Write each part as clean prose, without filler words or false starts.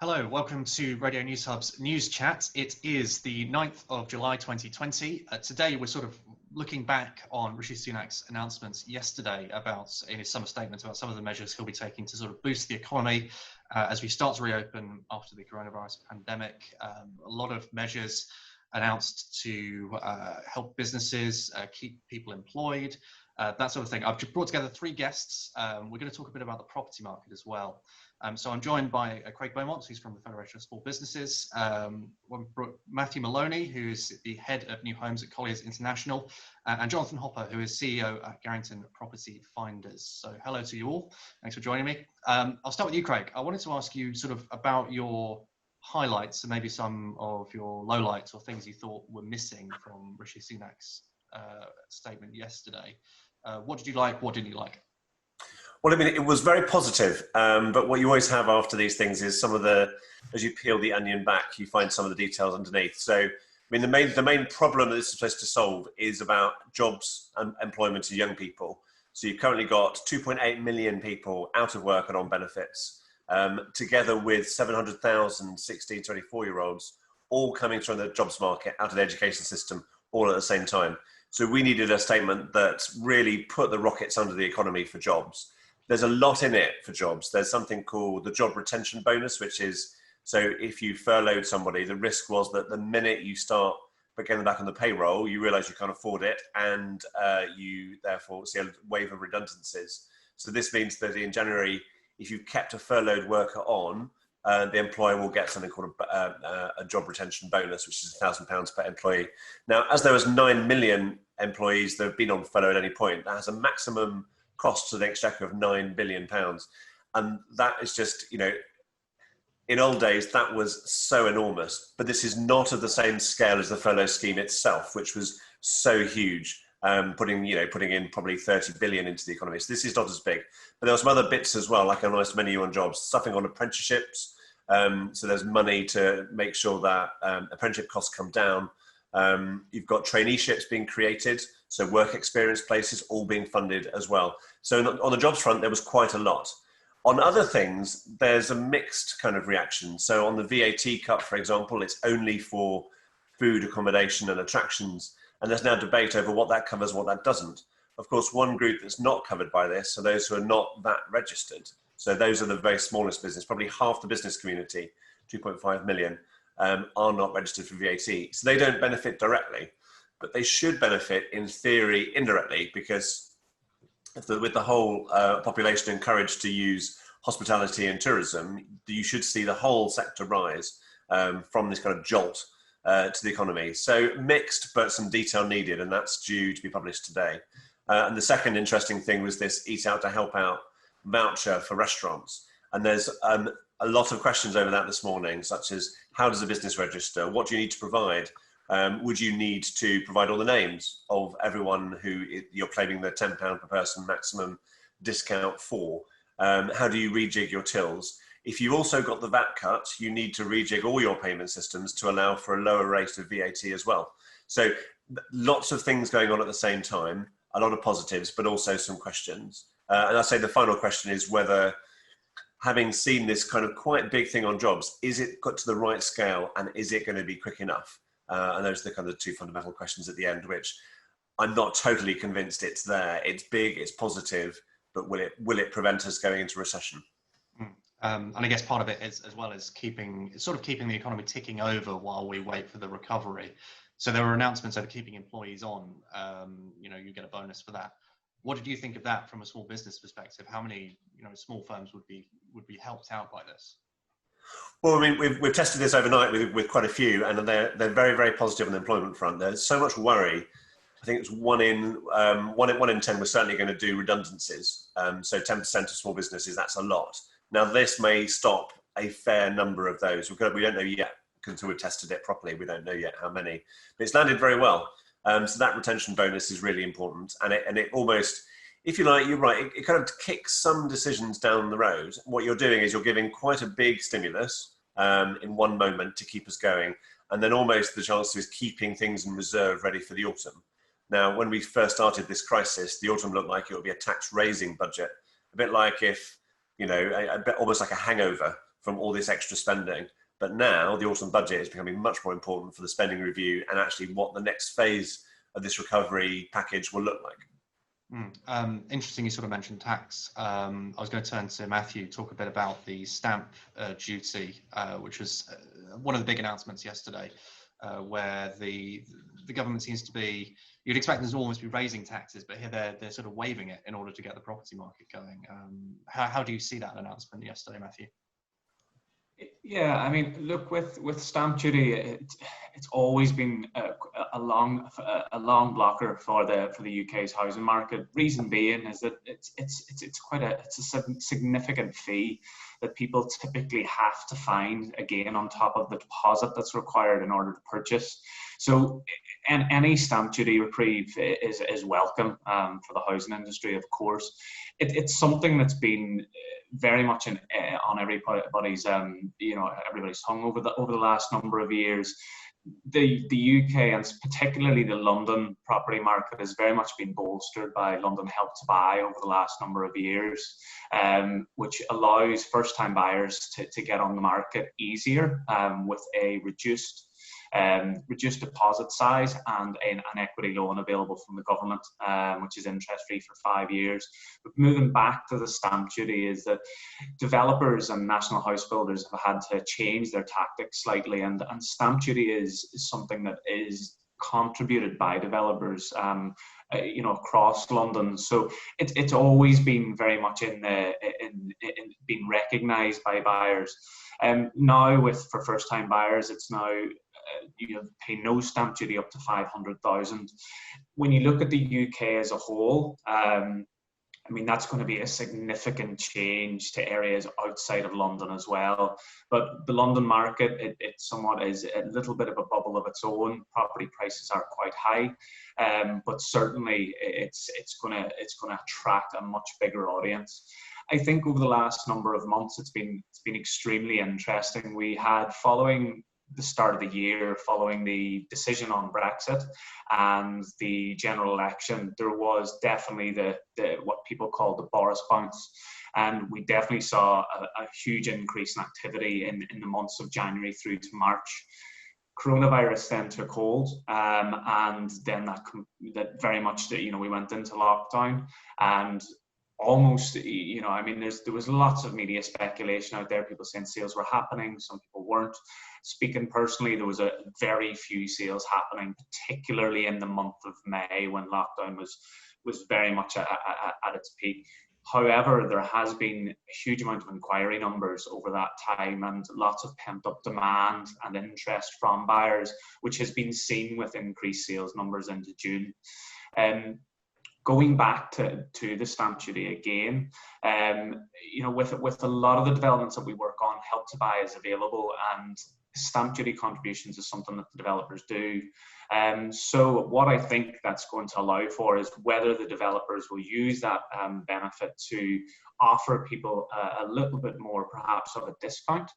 Hello, welcome to Radio News Hub's News Chat. It is the 9th of July 2020. Today we're sort of looking back on Rishi Sunak's announcements yesterday in his summer statement about some of the measures he'll be taking to sort of boost the economy as we start to reopen after the coronavirus pandemic. A lot of measures announced to help businesses, keep people employed, that sort of thing. I've just brought together three guests. We're going to talk a bit about the property market as well. So I'm joined by Craig Beaumont, who's from the Federation of Small Businesses, Matthew Maloney, who's the head of new homes at Colliers International, and Jonathan Hopper, who is CEO at Garrington Property Finders. So hello to you all. Thanks for joining me. I'll start with you, Craig. I wanted to ask you sort of about your highlights and maybe some of your lowlights or things you thought were missing from Rishi Sunak's statement yesterday. What did you like? What didn't you like? Well, I mean, it was very positive, but what you always have after these things is as you peel the onion back, you find some of the details underneath. So, I mean, the main problem that this is supposed to solve is about jobs and employment of young people. So you've currently got 2.8 million people out of work and on benefits, together with 700,000 16 to 24-year-olds all coming from the jobs market out of the education system all at the same time. So we needed a statement that really put the rockets under the economy for jobs. There's a lot in it for jobs. There's something called the job retention bonus, which is, so if you furloughed somebody, the risk was that the minute you start getting them back on the payroll, you realize you can't afford it, and you therefore see a wave of redundancies. So this means that in January, if you've kept a furloughed worker on, the employer will get something called a job retention bonus, which is £1,000 per employee. Now, as there was 9 million employees that have been on furlough at any point, that has a maximum cost to the exchequer of £9 billion. And that is just, in old days, that was so enormous, but this is not of the same scale as the furlough scheme itself, which was so huge, putting in probably 30 billion into the economy. So this is not as big, but there were some other bits as well, like I noticed many of you on jobs, something on apprenticeships. So there's money to make sure that apprenticeship costs come down. You've got traineeships being created, so work experience places all being funded as well. So on the jobs front, there was quite a lot. On other things, there's a mixed kind of reaction. So on the VAT cut, for example, it's only for food, accommodation and attractions. And there's now debate over what that covers, what that doesn't. Of course, one group that's not covered by this are those who are not VAT registered. So those are the very smallest business, probably half the business community, 2.5 million, are not registered for VAT. So they don't benefit directly, but they should benefit in theory indirectly, because with the whole population encouraged to use hospitality and tourism, you should see the whole sector rise from this kind of jolt to the economy. So mixed, but some detail needed, and that's due to be published today. And the second interesting thing was this Eat Out to Help Out voucher for restaurants. And there's a lot of questions over that this morning, such as how does a business register? What do you need to provide? Would you need to provide all the names of everyone who you're claiming the £10 per person maximum discount for? How do you rejig your tills? If you've also got the VAT cut, you need to rejig all your payment systems to allow for a lower rate of VAT as well. So lots of things going on at the same time, a lot of positives, but also some questions. And I'd say the final question is whether, having seen this kind of quite big thing on jobs, is it got to the right scale and is it going to be quick enough? And those are the kind of two fundamental questions at the end, which I'm not totally convinced it's there. It's big, it's positive, but will it prevent us going into recession? And I guess part of it is, as well as keeping the economy ticking over while we wait for the recovery. So there were announcements of keeping employees on. You get a bonus for that. What did you think of that from a small business perspective? How many small firms would be helped out by this? Well, I mean, we've tested this overnight with quite a few, and they're very, very positive on the employment front. There's so much worry. I think it's one in 10 we're certainly going to do redundancies. So 10% of small businesses, that's a lot. Now, this may stop a fair number of those. We don't know yet, until we've tested it properly. We don't know yet how many, but it's landed very well. So that retention bonus is really important, and it almost, if you like, you're right, it kind of kicks some decisions down the road. What you're doing is you're giving quite a big stimulus in one moment to keep us going, and then almost the chance is keeping things in reserve ready for the autumn. Now, when we first started this crisis, the autumn looked like it would be a tax raising budget, a bit like if, almost like a hangover. from all this extra spending. But now the autumn budget is becoming much more important for the spending review and actually what the next phase of this recovery package will look like. Interesting you sort of mentioned tax. I was going to turn to Matthew, talk a bit about the stamp duty, which was one of the big announcements yesterday, where the government seems to be, you'd expect them to almost be raising taxes, but here they're sort of waiving it in order to get the property market going. How do you see that announcement yesterday, Matthew? Yeah, I mean, look, with stamp duty, it's always been a long blocker for the UK's housing market. Reason being is that it's quite a significant fee that people typically have to find again on top of the deposit that's required in order to purchase. So, and any stamp duty reprieve is welcome for the housing industry, of course. It's something that's been very much on everybody's everybody's tongue over the last number of years. The UK and particularly the London property market has very much been bolstered by London Help to Buy over the last number of years, which allows first-time buyers to get on the market easier with a reduced deposit size and an equity loan available from the government, which is interest-free for 5 years. But moving back to the stamp duty is that developers and national house builders have had to change their tactics slightly, and stamp duty is something that is contributed by developers across London. So it's always been very much in being recognised by buyers. Now for first-time buyers, it's now you pay no stamp duty up to 500,000. When you look at the UK as a whole, I mean, that's going to be a significant change to areas outside of London as well. But the London market, it somewhat is a little bit of a bubble of its own. Property prices are quite high, but certainly it's going to attract a much bigger audience. I think over the last number of months, it's been extremely interesting. We had, following the start of the year, following the decision on Brexit and the general election, there was definitely the what people call the Boris bounce, and we definitely saw a huge increase in activity in the months of January through to March. Coronavirus then took hold, and then that very much we went into lockdown, and almost, I mean, there was lots of media speculation out there, people saying sales were happening, some people weren't. Speaking personally, there was a very few sales happening, particularly in the month of May when lockdown was very much at its peak. However, there has been a huge amount of inquiry numbers over that time and lots of pent-up demand and interest from buyers, which has been seen with increased sales numbers into June. Going back to the stamp duty again, with a lot of the developments that we work on, Help to Buy is available, and stamp duty contributions is something that the developers do. So what I think that's going to allow for is whether the developers will use that benefit to offer people a little bit more, perhaps, of a discount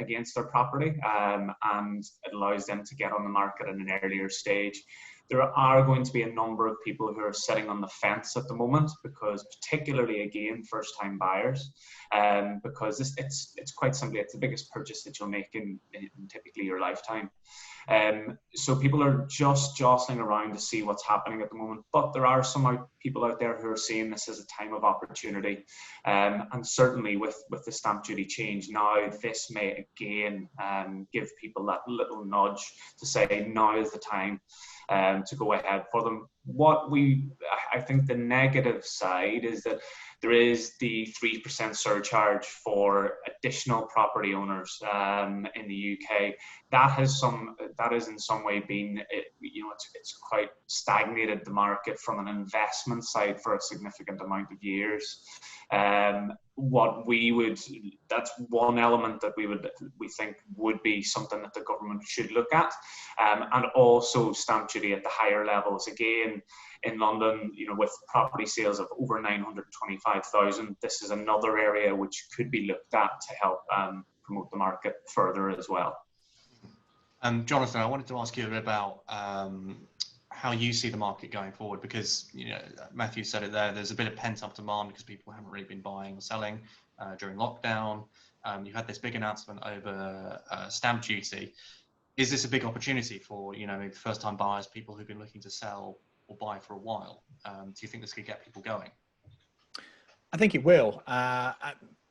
against their property, and it allows them to get on the market at an earlier stage. There are going to be a number of people who are sitting on the fence at the moment, because particularly, again, first-time buyers, because it's quite simply, it's the biggest purchase that you'll make in typically your lifetime. So people are just jostling around to see what's happening at the moment, but there are some people out there who are seeing this as a time of opportunity, and certainly with the stamp duty change now, this may again give people that little nudge to say now is the time to go ahead for them. I think the negative side is that there is the 3% surcharge for additional property owners in the UK. That has in some way been, it's quite stagnated the market from an investment side for a significant amount of years. That's one element that we think would be something that the government should look at, and also stamp duty at the higher levels. Again, in London, with property sales of over 925,000, this is another area which could be looked at to help promote the market further as well. Jonathan, I wanted to ask you a bit about how you see the market going forward, because Matthew said it there. There's a bit of pent up demand because people haven't really been buying or selling during lockdown. You had this big announcement over stamp duty. Is this a big opportunity for maybe first time buyers, people who've been looking to sell or buy for a while? Do you think this could get people going? I think it will.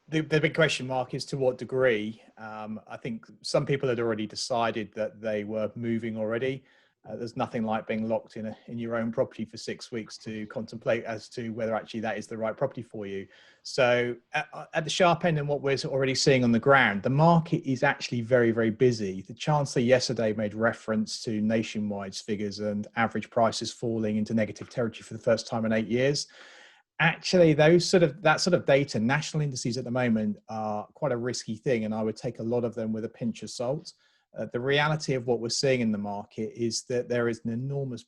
The big question mark is to what degree. I think some people had already decided that they were moving already. There's nothing like being locked in your own property for 6 weeks to contemplate as to whether actually that is the right property for you. So at the sharp end and what we're already seeing on the ground, the market is actually very, very busy. The Chancellor yesterday made reference to Nationwide's figures and average prices falling into negative territory for the first time in 8 years. Actually, that sort of data, national indices at the moment are quite a risky thing, and I would take a lot of them with a pinch of salt. The reality of what we're seeing in the market is that there is an enormous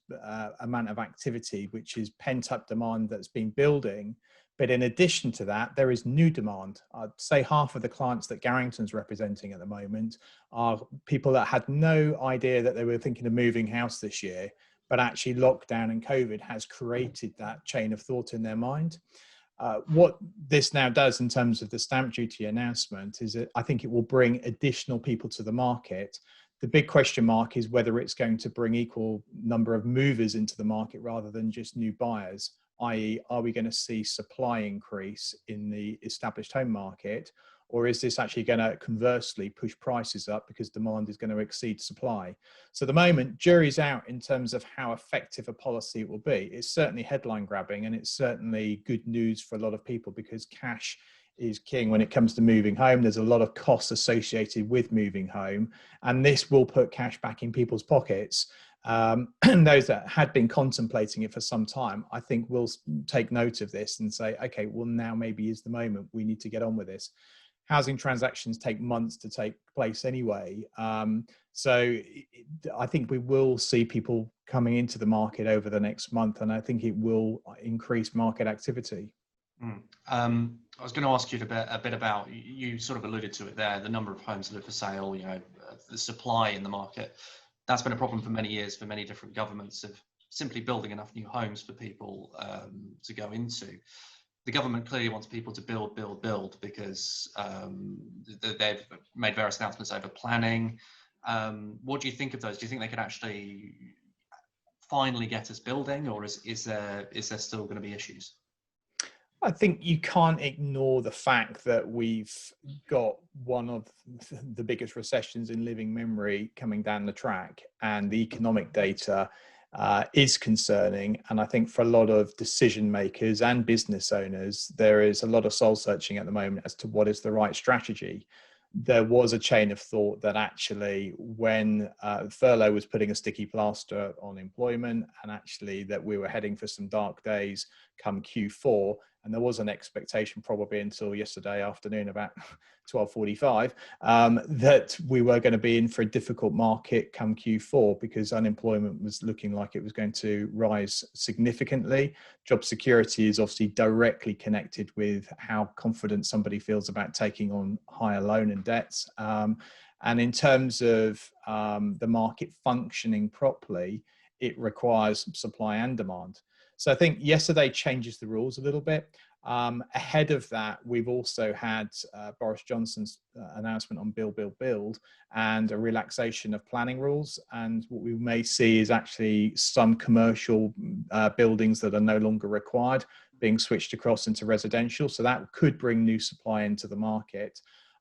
amount of activity, which is pent-up demand that's been building. But in addition to that, there is new demand. I'd say half of the clients that Garrington's representing at the moment are people that had no idea that they were thinking of moving house this year, but actually lockdown and COVID has created that chain of thought in their mind. What this now does in terms of the stamp duty announcement is that I think it will bring additional people to the market. The big question mark is whether it's going to bring equal number of movers into the market rather than just new buyers, i.e. are we going to see supply increase in the established home market, or is this actually going to conversely push prices up because demand is going to exceed supply? So at the moment, jury's out in terms of how effective a policy it will be. It's certainly headline grabbing, and it's certainly good news for a lot of people because cash is king when it comes to moving home. There's a lot of costs associated with moving home, and this will put cash back in people's pockets. And those that had been contemplating it for some time, I think will take note of this and say, okay, well, now maybe is the moment. We need to get on with this. Housing transactions take months to take place anyway. So I think we will see people coming into the market over the next month, and I think it will increase market activity. I was going to ask you a bit about, you sort of alluded to it there, the number of homes that are for sale, the supply in the market. That's been a problem for many years for many different governments of simply building enough new homes for people to go into. The government clearly wants people to build because they've made various announcements over planning. What do you think of those? Do you think they could actually finally get us building, or is there still going to be issues? I think you can't ignore the fact that we've got one of the biggest recessions in living memory coming down the track, and the economic data is concerning. And I think for a lot of decision makers and business owners, there is a lot of soul searching at the moment as to what is the right strategy. There was a chain of thought that actually when furlough was putting a sticky plaster on employment, and actually that we were heading for some dark days come Q4, and there was an expectation probably until yesterday afternoon about 12:45 that we were going to be in for a difficult market come Q4 because unemployment was looking like it was going to rise significantly. Job security is obviously directly connected with how confident somebody feels about taking on higher loan and debts. And in terms of the market functioning properly, it requires supply and demand. So I think yesterday changes the rules a little bit. Ahead of that, we've also had Boris Johnson's announcement on Build, and a relaxation of planning rules. And what we may see is actually some commercial buildings that are no longer required being switched across into residential. So that could bring new supply into the market.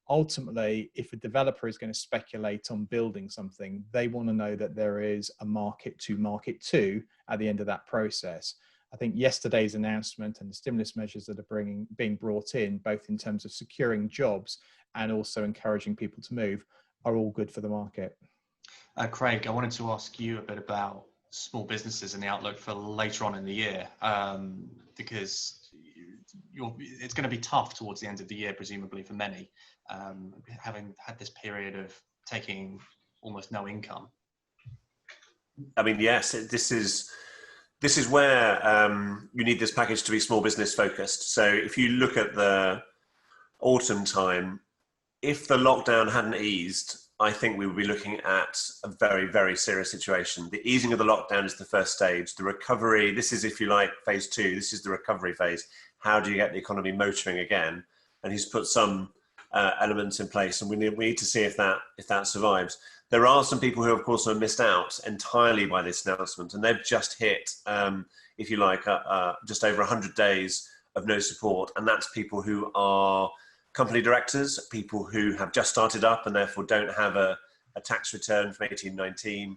Ultimately, if a developer is going to speculate on building something, they want to know that there is a market to at the end of that process. I think yesterday's announcement and the stimulus measures that are being brought in, both in terms of securing jobs and also encouraging people to move, are all good for the market. Craig, I wanted to ask you a bit about small businesses and the outlook for later on in the year, because it's going to be tough towards the end of the year, presumably for many, having had this period of taking almost no income. I mean, yes, this is where you need this package to be small business focused. So if you look at the autumn time, if the lockdown hadn't eased I think we will be looking at a very, very serious situation. The easing of the lockdown is the first stage. The recovery, this is, if you like, phase 2. This is the recovery phase. How do you get the economy motoring again? And he's put some elements in place, and we need to see if that survives. There are some people who, of course, have missed out entirely by this announcement, and they've just hit, if you like, just over 100 days of no support, and that's people who are company directors, people who have just started up and therefore don't have a tax return from 1819,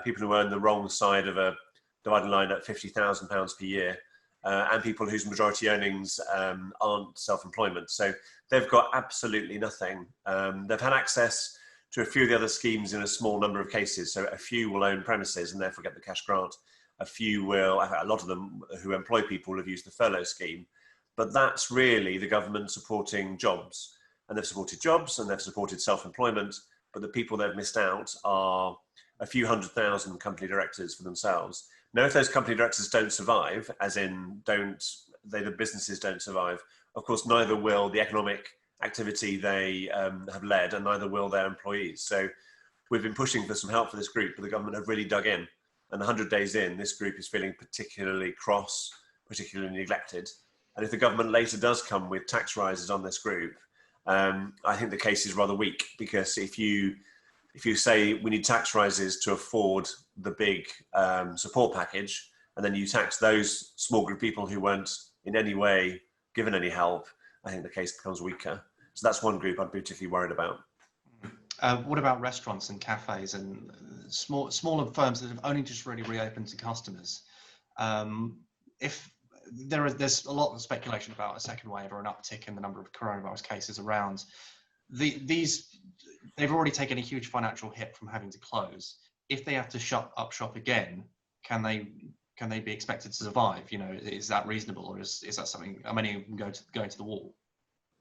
people who earn the wrong side of a divided line at £50,000 per year, and people whose majority earnings aren't self-employment. So they've got absolutely nothing. They've had access to a few of the other schemes in a small number of cases. So a few will own premises and therefore get the cash grant. A few will, a lot of them who employ people will have used the furlough scheme. But that's really the government supporting jobs. And they've supported jobs and they've supported self-employment, but the people they've missed out are a few 100,000 company directors for themselves. Now, if those company directors don't survive, as in the businesses don't survive, of course, neither will the economic activity they have led, and neither will their employees. So we've been pushing for some help for this group, but the government have really dug in. And 100 days in, this group is feeling particularly cross, particularly neglected. And if the government later does come with tax rises on this group, I think the case is rather weak, because if you say we need tax rises to afford the big support package, and then you tax those small group of people who weren't in any way given any help, I think the case becomes weaker. So that's one group I'm particularly worried about. What about restaurants and cafes and smaller firms that have only just really reopened to customers? If there's a lot of speculation about a second wave or an uptick in the number of coronavirus cases around, they've already taken a huge financial hit from having to close. If they have to shut up shop again, can they be expected to survive? You know, is that reasonable, or is that something? How many of them going to the wall?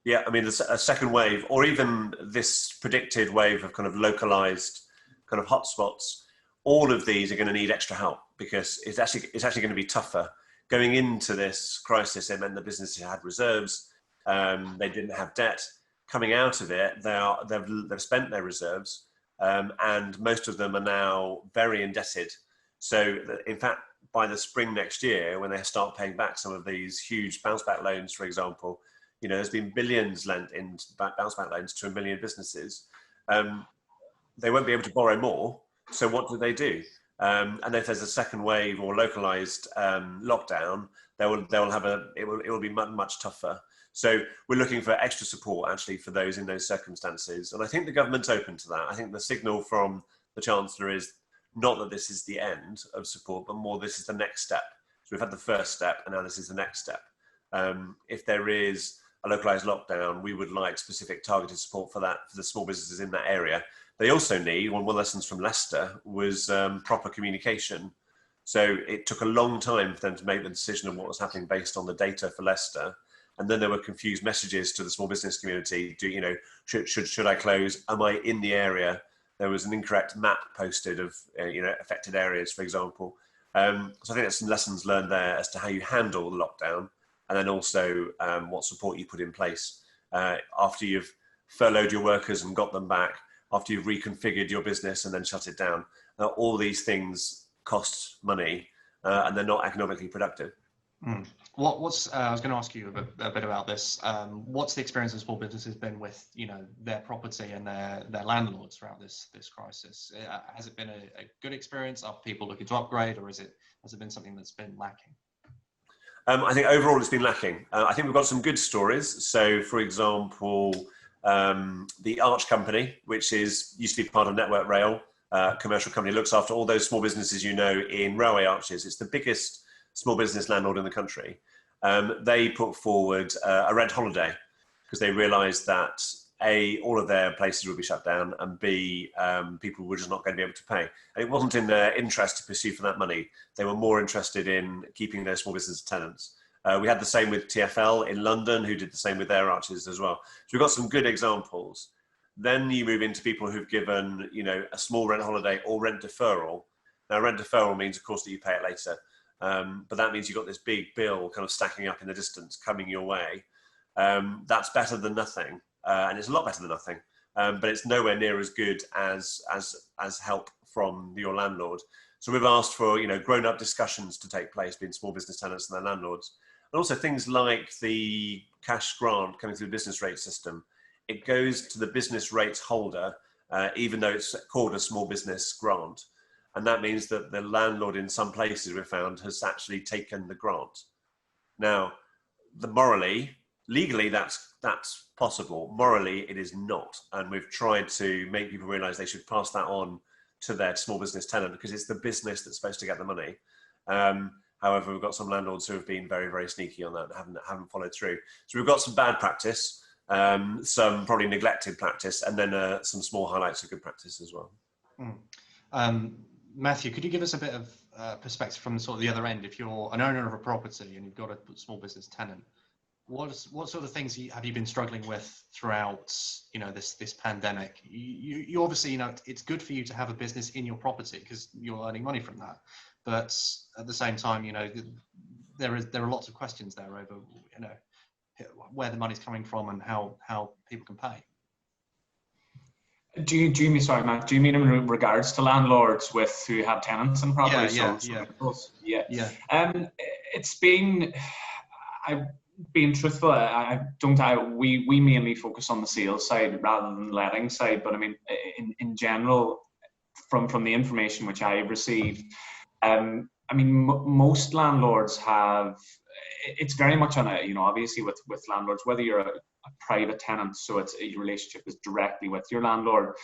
Yeah, I mean, a second wave, or even this predicted wave of kind of localized kind of hotspots, all of these are going to need extra help, because it's actually going to be tougher. Going into this crisis, it meant the businesses had reserves, they didn't have debt. Coming out of it, they've spent their reserves, and most of them are now very indebted. So, in fact, by the spring next year, when they start paying back some of these huge bounce back loans, for example, you know, there's been billions lent in bounce back loans to 1 million businesses. They won't be able to borrow more. So what do they do? And if there's a second wave or localized lockdown, it will be much tougher. So we're looking for extra support actually for those in those circumstances. And I think the government's open to that. I think the signal from the Chancellor is not that this is the end of support, but more this is the next step. So we've had the first step, and now this is the next step. If there is a localized lockdown, we would like specific targeted support for that, for the small businesses in that area. They also need, one of the lessons from Leicester was proper communication. So it took a long time for them to make the decision of what was happening based on the data for Leicester. And then there were confused messages to the small business community. Should I close? Am I in the area? There was an incorrect map posted of affected areas, for example. So I think there's some lessons learned there as to how you handle the lockdown, and then also what support you put in place after you've furloughed your workers and got them back, after you've reconfigured your business and then shut it down. All these things cost money, and they're not economically productive. Mm. I was going to ask you a bit about this. What's the experience of small businesses been with, their property and their landlords throughout this crisis? Has it been a good experience? Are people looking to upgrade, or has it been something that's been lacking? I think overall it's been lacking. I think we've got some good stories. So, for example, the Arch Company, which used to be part of Network Rail, commercial company, looks after all those small businesses in railway arches. It's the biggest small business landlord in the country. They put forward a rent holiday because they realised that A, all of their places would be shut down, and B, people were just not going to be able to pay. And it wasn't in their interest to pursue for that money. They were more interested in keeping their small business tenants. We had the same with TfL in London, who did the same with their arches as well. So we've got some good examples. Then you move into people who've given, a small rent holiday or rent deferral. Now, rent deferral means, of course, that you pay it later. But that means you've got this big bill kind of stacking up in the distance coming your way. That's better than nothing. And it's a lot better than nothing. but it's nowhere near as good as help from your landlord. So we've asked for, you know, grown-up discussions to take place between small business tenants and their landlords. And also things like the cash grant coming through the business rate system. It goes to the business rates holder, even though it's called a small business grant. And that means that the landlord in some places we've found has actually taken the grant. Now, legally, that's possible. Morally, it is not. And we've tried to make people realize they should pass that on to their small business tenant, because it's the business that's supposed to get the money. However, we've got some landlords who have been very, very sneaky on that and haven't followed through. So we've got some bad practice, some probably neglected practice, and then some small highlights of good practice as well. Matthew, could you give us a bit of perspective from sort of the other end? If you're an owner of a property and you've got a small business tenant, what sort of things have you been struggling with throughout, you know, this pandemic? You obviously, you know, it's good for you to have a business in your property because you're earning money from that, but at the same time, you know, there are lots of questions there over, you know, where the money's coming from and how people can pay. Do you mean, sorry, Matt, do you mean in regards to landlords who have tenants in property? Yeah. It's been, being truthful, we mainly focus on the sales side rather than the letting side. But I mean, in general, from the information which I've received, I mean, most landlords have. It's very much on a, you know, obviously with landlords, whether you're a private tenant, so it's your relationship is directly with your landlord.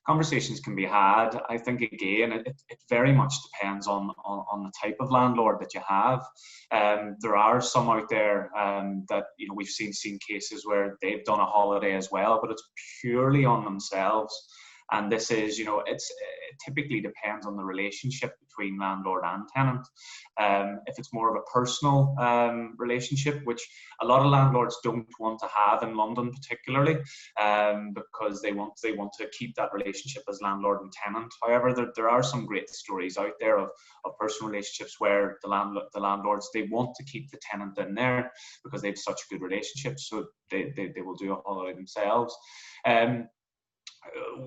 Conversations can be had. I think again, it very much depends on the type of landlord that you have. There are some out there that, you know, we've seen cases where they've done a holiday as well, but it's purely on themselves. And this is, you know, it typically depends on the relationship between landlord and tenant. If it's more of a personal relationship, which a lot of landlords don't want to have in London particularly, because they want to keep that relationship as landlord and tenant. However, there are some great stories out there of personal relationships where the landlords, they want to keep the tenant in there because they have such a good relationship, so they will do a holiday themselves.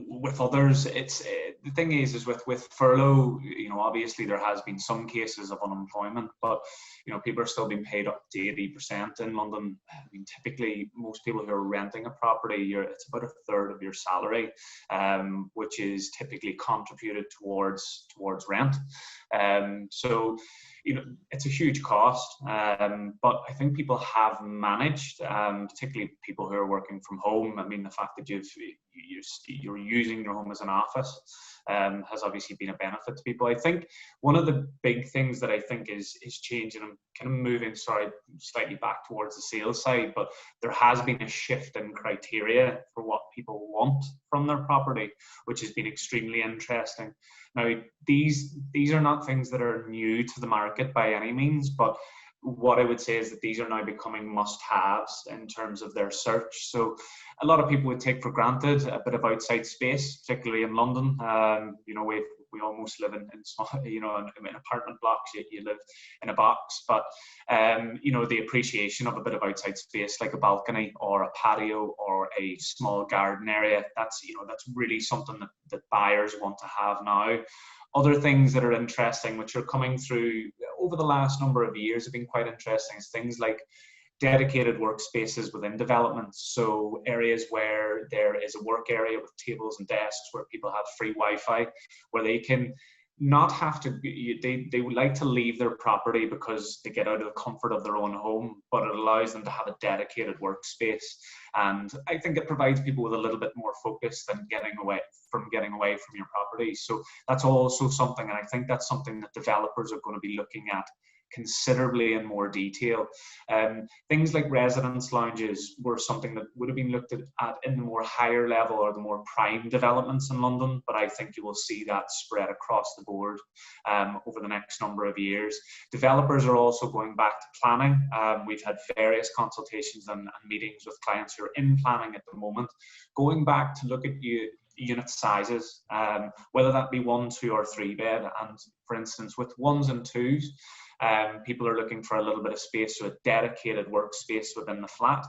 With others, it's the thing is with furlough, you know, obviously there has been some cases of unemployment, but you know, people are still being paid up to 80% in London. I mean, typically most people who are renting a property, it's about a third of your salary, which is typically contributed towards rent. So you know, it's a huge cost, but I think people have managed, particularly people who are working from home. I mean, the fact that you're using your home as an office has obviously been a benefit to people. I think one of the big things that I think is changing, I'm kind of moving, slightly back towards the sales side, but there has been a shift in criteria for what people want from their property, which has been extremely interesting. Now, these are not things that are new to the market by any means, but what I would say is that these are now becoming must-haves in terms of their search. So a lot of people would take for granted a bit of outside space, particularly in London. You know, we almost live in small, you know, in apartment blocks. You live in a box, but you know, the appreciation of a bit of outside space, like a balcony or a patio or a small garden area, that's really something that buyers want to have now. Other things that are interesting, which are coming through over the last number of years, have been quite interesting, is things like dedicated workspaces within developments. So areas where there is a work area with tables and desks where people have free Wi-Fi, where they can not have to, they would like to leave their property because they get out of the comfort of their own home, but it allows them to have a dedicated workspace. And I think it provides people with a little bit more focus than getting away from your property. So that's also something, and I think that's something that developers are going to be looking at considerably in more detail. Things like residence lounges were something that would have been looked at in the more higher level or the more prime developments in London, but I think you will see that spread across the board over the next number of years. Developers are also going back to planning. We've had various consultations and meetings with clients who are in planning at the moment, going back to look at unit sizes, whether that be 1, 2 or 3 bed. And for instance, with 1s and 2s, people are looking for a little bit of space, so a dedicated workspace within the flat.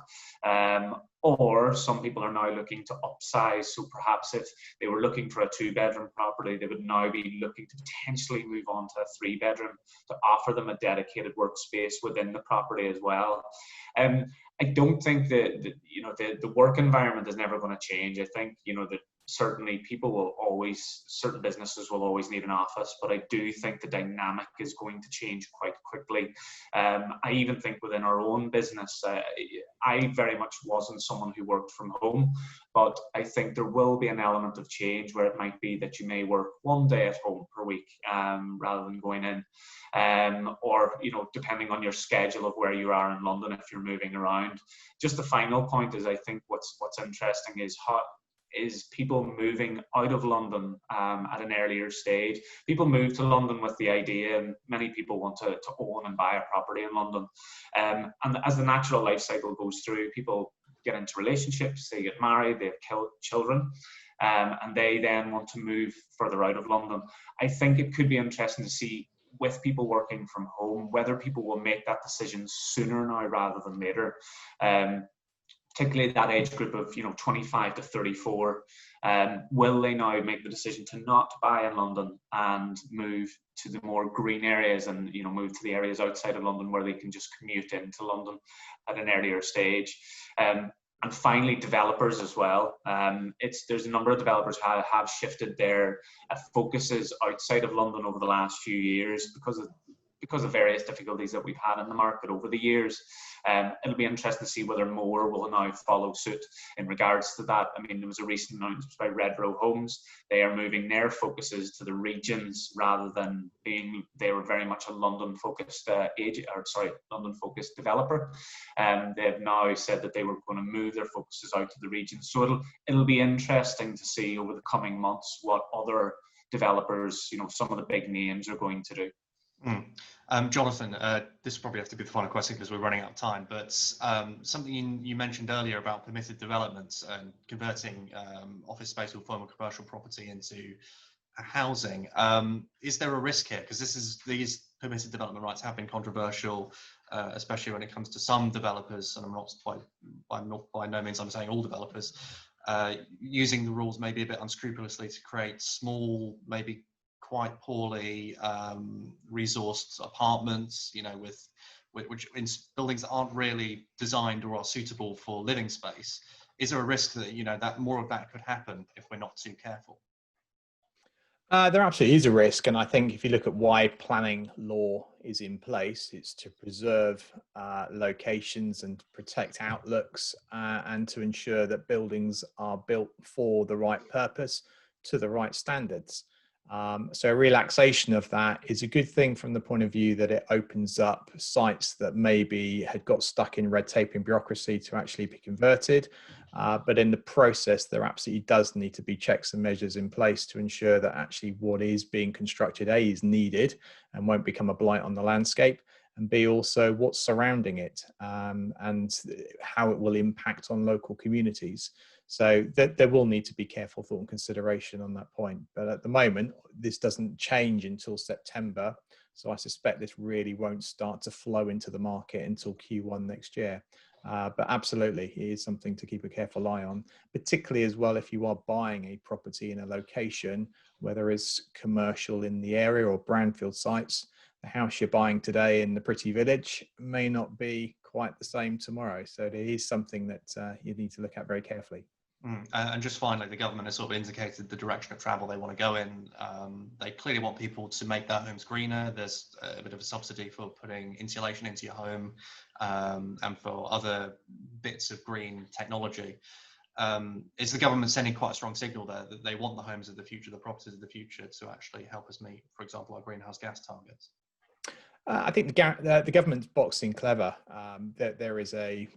Or some people are now looking to upsize. So perhaps if they were looking for a 2-bedroom property, they would now be looking to potentially move on to a 3-bedroom to offer them a dedicated workspace within the property as well. I don't think that the work environment is never going to change. I think that certainly people will always, certain businesses will always need an office, but I do think the dynamic is going to change quite quickly. I even think within our own business, I very much wasn't someone who worked from home, but I think there will be an element of change where it might be that you may work 1 day at home per week rather than going in, or depending on your schedule of where you are in London if you're moving around. Just the final point is, I think what's interesting is people moving out of London at an earlier stage. People move to London with the idea, and many people want to own and buy a property in London. And as the natural life cycle goes through, people get into relationships, they get married, they have children, and they then want to move further out of London. I think it could be interesting to see, with people working from home, whether people will make that decision sooner now rather than later. Particularly that age group of 25 to 34, will they now make the decision to not buy in London and move to the more green areas and move to the areas outside of London where they can just commute into London at an earlier stage? And finally, developers as well. There's a number of developers who have shifted their focuses outside of London over the last few years because of various difficulties that we've had in the market over the years. It'll be interesting to see whether more will now follow suit in regards to that. I mean, there was a recent announcement by Redrow Homes. They are moving their focuses to the regions rather than they were very much a London-focused London-focused developer. They have now said that they were going to move their focuses out to the regions. So it'll be interesting to see over the coming months what other developers, some of the big names, are going to do. Jonathan, this will probably have to be the final question because we're running out of time, but something you mentioned earlier about permitted developments and converting office space or former commercial property into housing. Is there a risk here? Because these permitted development rights have been controversial, especially when it comes to some developers, and by no means I'm saying all developers, using the rules maybe a bit unscrupulously to create small, maybe quite poorly resourced apartments, which in buildings that aren't really designed or are suitable for living space. Is there a risk that that more of that could happen if we're not too careful? There absolutely is a risk, and I think if you look at why planning law is in place, it's to preserve locations and protect outlooks, and to ensure that buildings are built for the right purpose to the right standards. So a relaxation of that is a good thing from the point of view that it opens up sites that maybe had got stuck in red tape and bureaucracy to actually be converted. But in the process, there absolutely does need to be checks and measures in place to ensure that actually what is being constructed, A, is needed and won't become a blight on the landscape, and B, also what's surrounding it, and how it will impact on local communities. So there will need to be careful thought and consideration on that point. But at the moment, this doesn't change until September. So I suspect this really won't start to flow into the market until Q1 next year. But absolutely, it is something to keep a careful eye on, particularly as well if you are buying a property in a location where there is commercial in the area or brownfield sites. The house you're buying today in the pretty village may not be quite the same tomorrow. So it is something that you need to look at very carefully. And just finally, the government has sort of indicated the direction of travel they want to go in. They clearly want people to make their homes greener. There's a bit of a subsidy for putting insulation into your home, and for other bits of green technology. Is the government sending quite a strong signal there that they want the homes of the future, the properties of the future, to actually help us meet, for example, our greenhouse gas targets? I think the government's boxing clever. There is a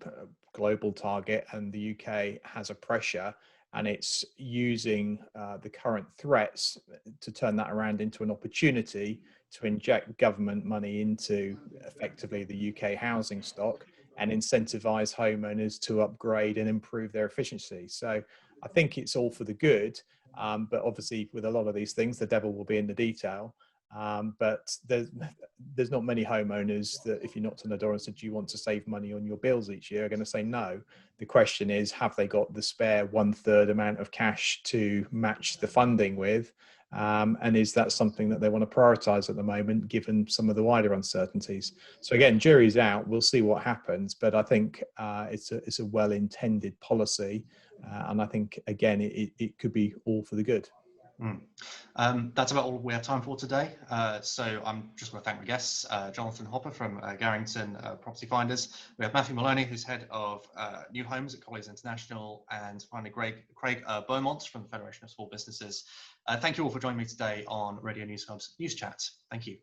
global target, and the UK has a pressure, and it's using the current threats to turn that around into an opportunity to inject government money into effectively the UK housing stock and incentivize homeowners to upgrade and improve their efficiency. So I think it's all for the good. But obviously, with a lot of these things, the devil will be in the detail. But there's not many homeowners that, if you knocked on the door and said, do you want to save money on your bills each year, are going to say no. The question is, have they got the spare 1/3 amount of cash to match the funding with? And is that something that they want to prioritize at the moment, given some of the wider uncertainties? So again, jury's out. We'll see what happens. But I think it's a well-intended policy. And I think, again, it could be all for the good. That's about all we have time for today. So I'm just going to thank my guests, Jonathan Hopper from Garrington Property Finders. We have Matthew Maloney, who's head of new homes at Colliers International, and finally Craig Beaumont from the Federation of Small Businesses. Thank you all for joining me today on Radio News Hub's News Chat. Thank you.